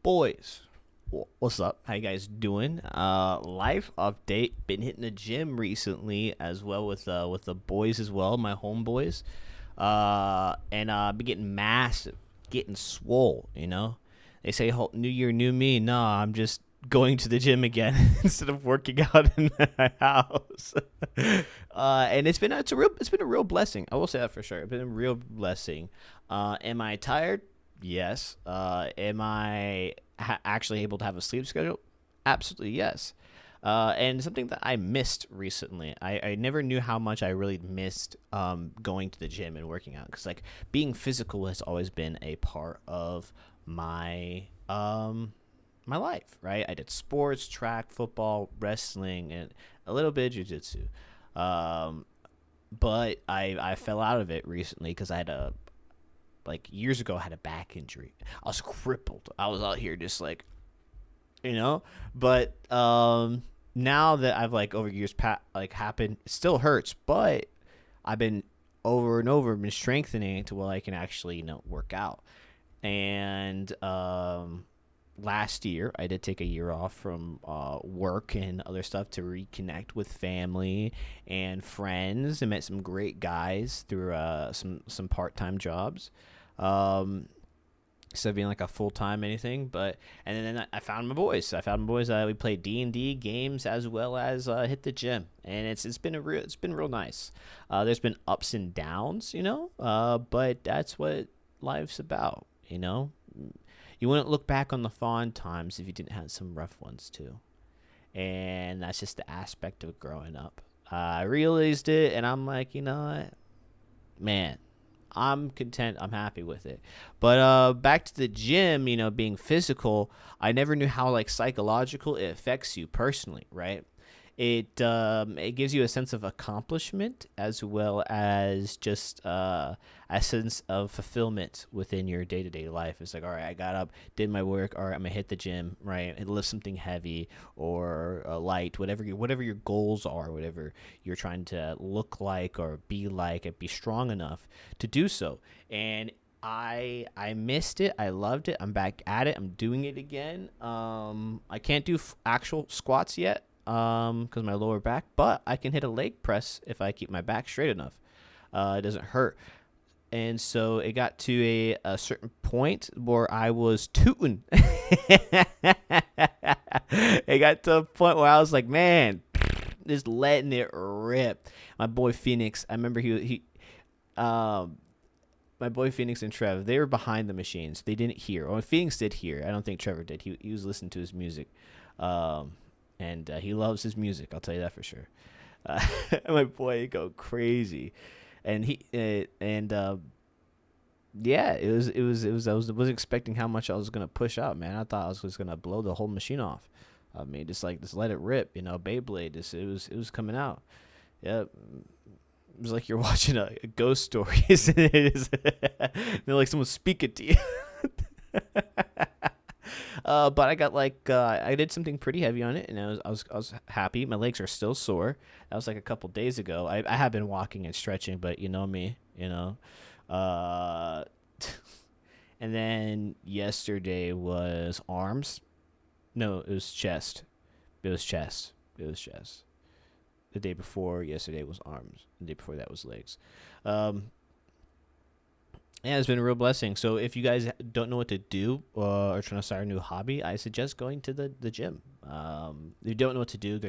Boys, what's up? How you guys doing? Life update. Been hitting the gym recently as well with the boys as well, my homeboys. And been getting massive, getting swole. They say New Year, new me. No, I'm just going to the gym again instead of working out in my house. And it's been a real blessing. I will say that for sure. It's been a real blessing. Am I tired? Yes. Am I actually able to have a sleep schedule? Absolutely yes. And something that I missed recently, I never knew how much I really missed going to the gym and working out because like being physical has always been a part of my life, right? I did sports, track, football, wrestling, and a little bit of jujitsu. Um, but I fell out of it recently because I had a like years ago I had a back injury. I was crippled. I was out here just like you know. But now that I've like over years like happened, it still hurts, but I've been over and over been strengthening it to where I can actually work out. And last year I did take a year off from work and other stuff to reconnect with family and friends and met some great guys through some part-time jobs. Um, Instead of being like a full time anything. But and then I found my boys. We played D&D games as well as hit the gym, and it's been real nice. There's been ups and downs, but that's what life's about. You wouldn't look back on the fond times if you didn't have some rough ones too, and that's just the aspect of growing up. I realized it, and I'm like, what, man, I'm content. I'm happy with it. But back to the gym, being physical, I never knew how like psychological it affects you personally, right? It gives you a sense of accomplishment as well as just a sense of fulfillment within your day to day life. It's like, all right, I got up, did my work. All right, I'm gonna hit the gym, right, and lift something heavy or light, whatever your goals are, whatever you're trying to look like or be like, and be strong enough to do so. And I missed it. I loved it. I'm back at it. I'm doing it again. I can't do actual squats yet because my lower back, but I can hit a leg press if I keep my back straight enough. It doesn't hurt. And so it got to a certain point where I was tooting. It got to a point where I was like, man, just letting it rip. My boy Phoenix, I remember um, my boy Phoenix and Trev, they were behind the machines. They didn't hear. Well, Phoenix did hear. I don't think Trevor did. He was listening to his music. Um, and he loves his music. I'll tell you that for sure. Uh, my boy go crazy, and yeah, I was expecting how much I was gonna push out, man. I thought I was just gonna blow the whole machine off. I mean, just let it rip, Beyblade. It was coming out. Yep. It was like you're watching a ghost story, isn't it? They're like someone speaking to you. But I got like I did something pretty heavy on it, and I was happy. My legs are still sore. That was like a couple days ago. I have been walking and stretching, but you know me, Uh, and then yesterday was arms. No, it was chest. It was chest. It was chest. The day before yesterday was arms. The day before that was legs. Um, yeah, it's been a real blessing. So if you guys don't know what to do or trying to start a new hobby, I suggest going to the gym. If you don't know what to do,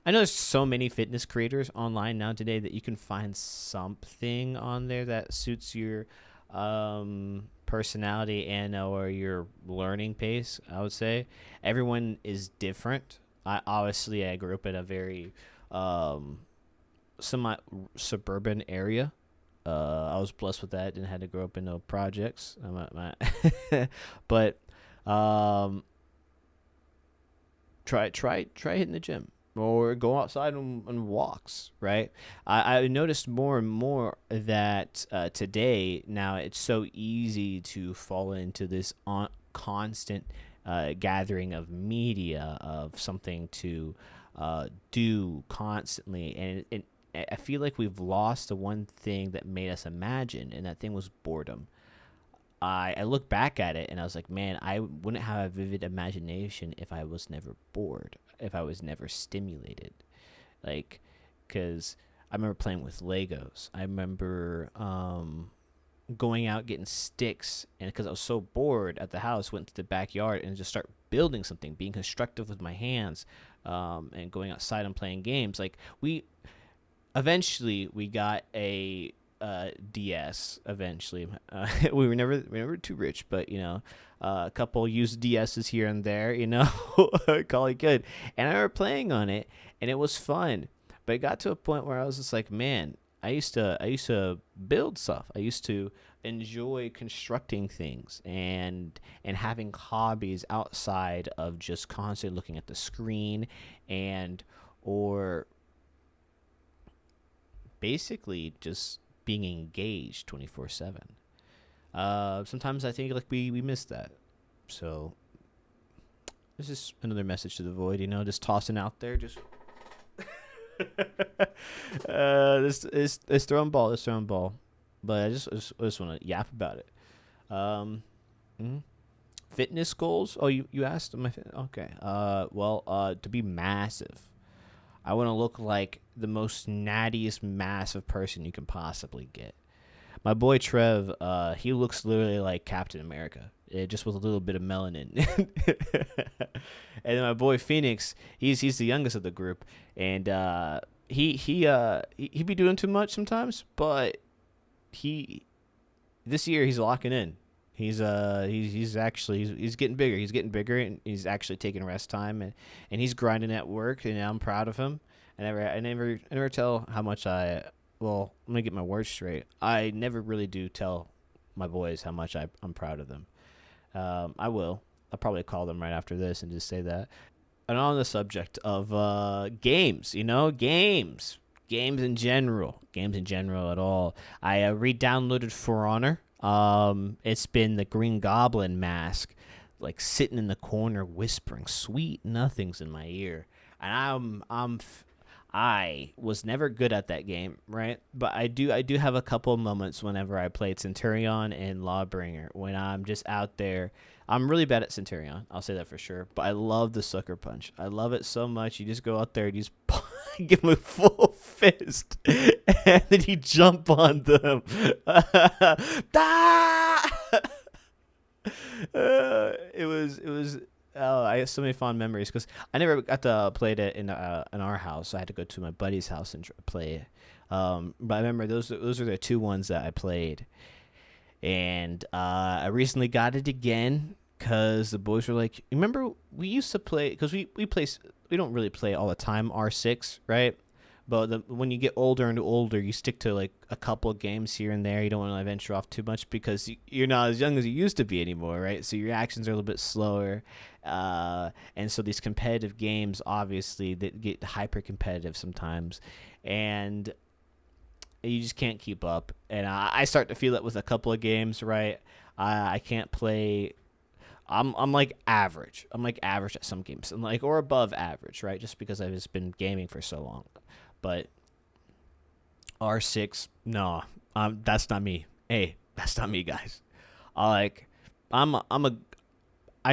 I know there's so many fitness creators online now today that you can find something on there that suits your personality and or your learning pace. I would say everyone is different. I grew up in a very um, semi suburban area. I was blessed with that. Didn't have to grow up in no projects. But um, try hitting the gym or go outside on walks. Right. I noticed more and more that today now it's so easy to fall into this constant gathering of media of something to do constantly, and I feel like we've lost the one thing that made us imagine, and that thing was boredom. I look back at it and I was like, man, I wouldn't have a vivid imagination if I was never bored, if I was never stimulated. Like, because I remember playing with Legos. I remember going out getting sticks, and because I was so bored at the house, went to the backyard and just start building something, being constructive with my hands, and going outside and playing games. Like we eventually we got a DS. Eventually, we were never too rich, but a couple used DSs here and there. Call it good. And I remember playing on it, and it was fun. But it got to a point where I was just like, man, I used to build stuff. I used to enjoy constructing things and having hobbies outside of just constantly looking at the screen and or basically just being engaged 24/7. Sometimes I think like we miss that. So this is another message to the void, just tossing out there, just this throwing ball. But I just want to yap about it. Um, mhm. Fitness goals. Oh, you asked my okay. To be massive, I want to look like the most nattiest massive person you can possibly get. My boy Trev, he looks literally like Captain America, just with a little bit of melanin. And then my boy Phoenix, he's the youngest of the group, and he be doing too much sometimes, but he this year he's locking in. He's getting bigger. He's getting bigger, and he's actually taking rest time, and he's grinding at work, and I'm proud of him. I never tell how much well, let me get my words straight. I never really do tell my boys how much I'm proud of them. I will. I'll probably call them right after this and just say that. And on the subject of games, games in general at all. I re-downloaded For Honor. It's been the Green Goblin mask, like sitting in the corner whispering sweet nothings in my ear, and I was never good at that game, right? But I do have a couple of moments whenever I played Centurion and Lawbringer when I'm just out there. I'm really bad at Centurion, I'll say that for sure. But I love the Sucker Punch. I love it so much. You just go out there and you just give them a full fist, and then you jump on them. Ah! It was. Oh, I have so many fond memories because I never got to play it in our house. I had to go to my buddy's house and play it. But I remember those are the two ones that I played, and I recently got it again because the boys were like, "Remember we used to play because we don't really play all the time R6, right? But when you get older and older, you stick to like a couple of games here and there. You don't want to venture off too much because you're not as young as you used to be anymore, right? So your actions are a little bit slower. And so these competitive games, obviously, they get hyper competitive sometimes. And you just can't keep up. And I start to feel it with a couple of games, right? I can't play. I'm like average. I'm like average at some games, and or above average, right? Just because I've just been gaming for so long. But R6, no, that's not me. Hey, that's not me, guys. I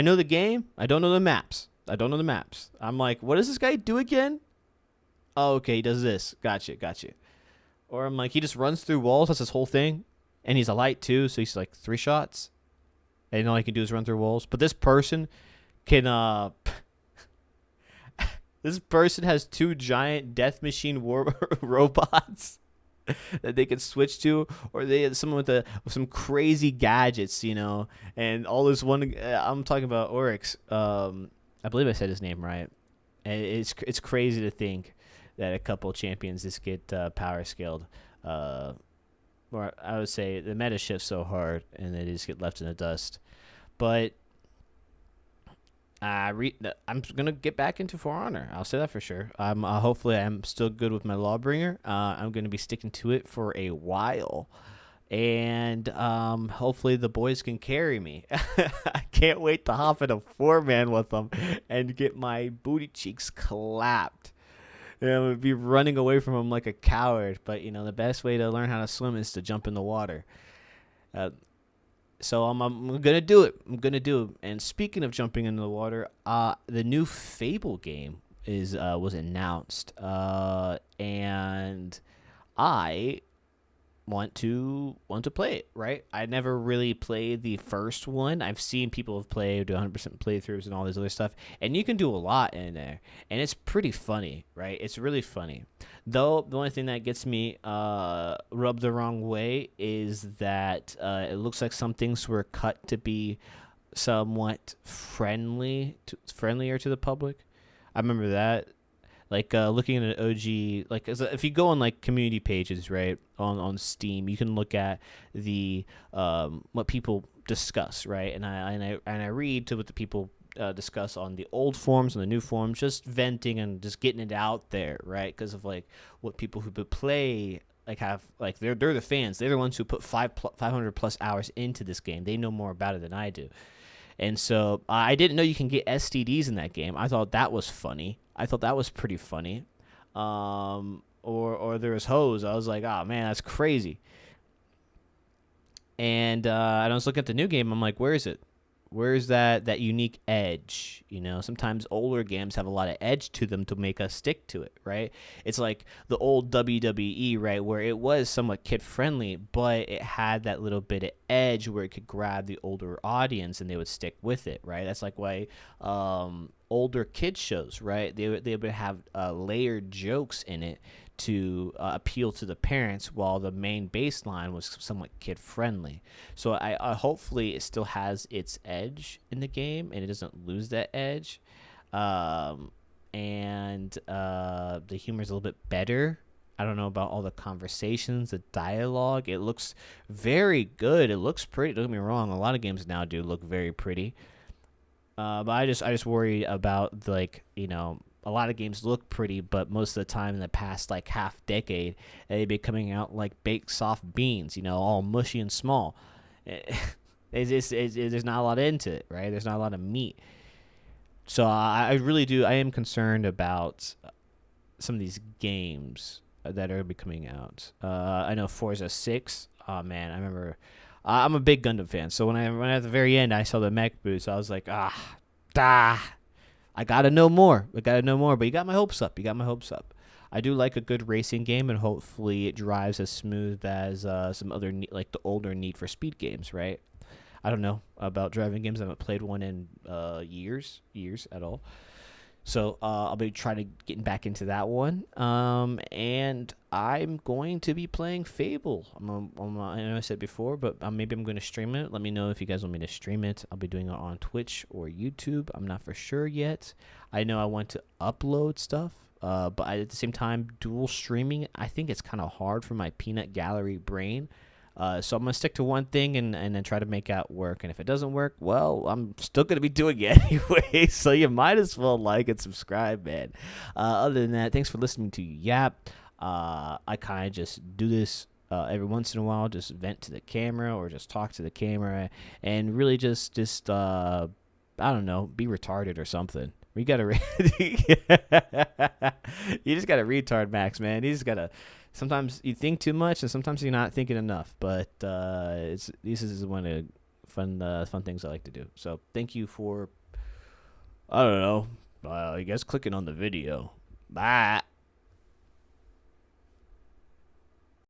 know the game. I don't know the maps. I'm like, what does this guy do again? Oh, okay, he does this. Gotcha. Or I'm like, he just runs through walls. That's his whole thing. And he's a light too, so he's like 3 shots. And all he can do is run through walls. But this person can this person has 2 giant death machine war robots that they can switch to, or they have someone with some crazy gadgets, and all this one. I'm talking about Oryx. I believe I said his name right. And it's crazy to think that a couple champions just get power scaled. Or I would say the meta shifts so hard, and they just get left in the dust. But I'm gonna get back into For Honor. I'll say that for sure. Hopefully I'm still good with my Lawbringer. I'm gonna be sticking to it for a while, and hopefully the boys can carry me. I can't wait to hop in a 4-man with them and get my booty cheeks clapped. I'm gonna be running away from them like a coward. But the best way to learn how to swim is to jump in the water. So I'm gonna do it. I'm gonna do it. And speaking of jumping into the water, the new Fable game is was announced, and I want to play it. Right? I never really played the first one. I've seen people have played, do 100% playthroughs and all this other stuff, and you can do a lot in there, and it's pretty funny. Right? It's really funny. Though the only thing that gets me rubbed the wrong way is that it looks like some things were cut to be somewhat friendlier to the public. I remember that. Like looking at an OG, like if you go on like community pages, right, on Steam, you can look at the what people discuss, right, and I read to what the people discuss on the old forums and the new forums, just venting and just getting it out there, right, because of like what people who play like have like they're the fans, they're the ones who put 500 plus hours into this game. They know more about it than I do. And so I didn't know you can get STDs in that game. I thought that was funny. I thought that was pretty funny. Or there was hose. I was like, oh man, that's crazy. And I was looking at the new game. I'm like, where is it? Where's that unique edge? You know, sometimes older games have a lot of edge to them to make us stick to it, right? It's like the old WWE, right, where it was somewhat kid friendly, but it had that little bit of edge where it could grab the older audience and they would stick with it, right? That's like why older kid shows, right? They would have layered jokes in it to appeal to the parents, while the main baseline was somewhat kid friendly. So I hopefully it still has its edge in the game and it doesn't lose that edge. And the humor is a little bit better. I don't know about all the conversations, the dialogue. It looks very good. It looks pretty. Don't get me wrong. A lot of games now do look very pretty. But I just worry about like, a lot of games look pretty, but most of the time in the past like half decade, they've been coming out like baked soft beans, all mushy and small. There's not a lot into it, right? There's not a lot of meat. So I really do. I am concerned about some of these games that are coming out. I know Forza 6. Oh man, I remember. I'm a big Gundam fan, so when at the very end I saw the mech boots, I was like, I gotta know more. But you got my hopes up. I do like a good racing game, and hopefully it drives as smooth as some other like the older Need for Speed games, right? I don't know about driving games. I haven't played one in years at all. So I'll be trying to get back into that one. And I'm going to be playing Fable. I know I said before, but maybe I'm going to stream it. Let me know if you guys want me to stream it. I'll be doing it on Twitch or YouTube. I'm not for sure yet. I know I want to upload stuff, but at the same time, dual streaming, I think it's kind of hard for my peanut gallery brain. So I'm going to stick to one thing and then try to make that work. And if it doesn't work, well, I'm still going to be doing it anyway. So you might as well like and subscribe, man. Other than that, thanks for listening to Yap. I kind of just do this every once in a while, just vent to the camera or just talk to the camera and really just I don't know, be retarded or something. You gotta, you just gotta retard Max, man. You just gotta. Sometimes you think too much, and sometimes you're not thinking enough. But this is one of the fun things I like to do. So thank you for, I don't know, I guess clicking on the video. Bye.